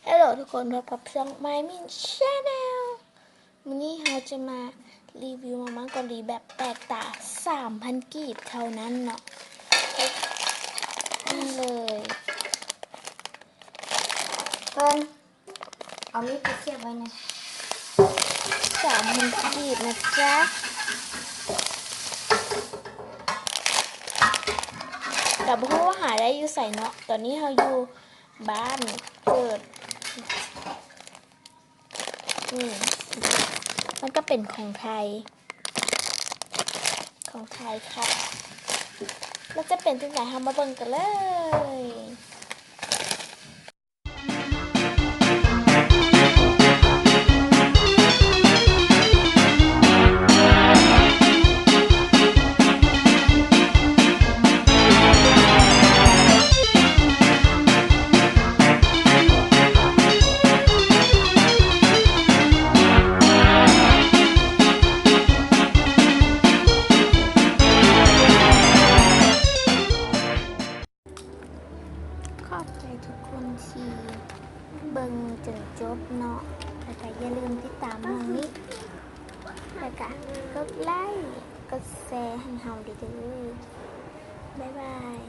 ฮัลโหลทุกคนพบกับช่อง My Min Channel วันนี้เราจะมารีวิวมาม่าเกาหลีแบบแปลกตา 3,000 กีบเท่านั้นเนาะนี่เลยเพิ่นเอามีดไปเสียบไว้นะ 3,000 กีบนะจ๊ะแต่บอกว่าหาได้อยู่ใส่เนาะตอนนี้เราอยู่บ้านเกิดมันก็เป็นของไทยค่ะแล้วจะเป็นที่ไหนเรามาเบิ่งกันเลยขอบใจทุกคนที่เบิ่งจนจบเนาะแล้วก็อย่าลืมติดตามน้องนี้แล้วก็กดไลค์กดแชร์ให้เฮาดีๆบ๊ายบาย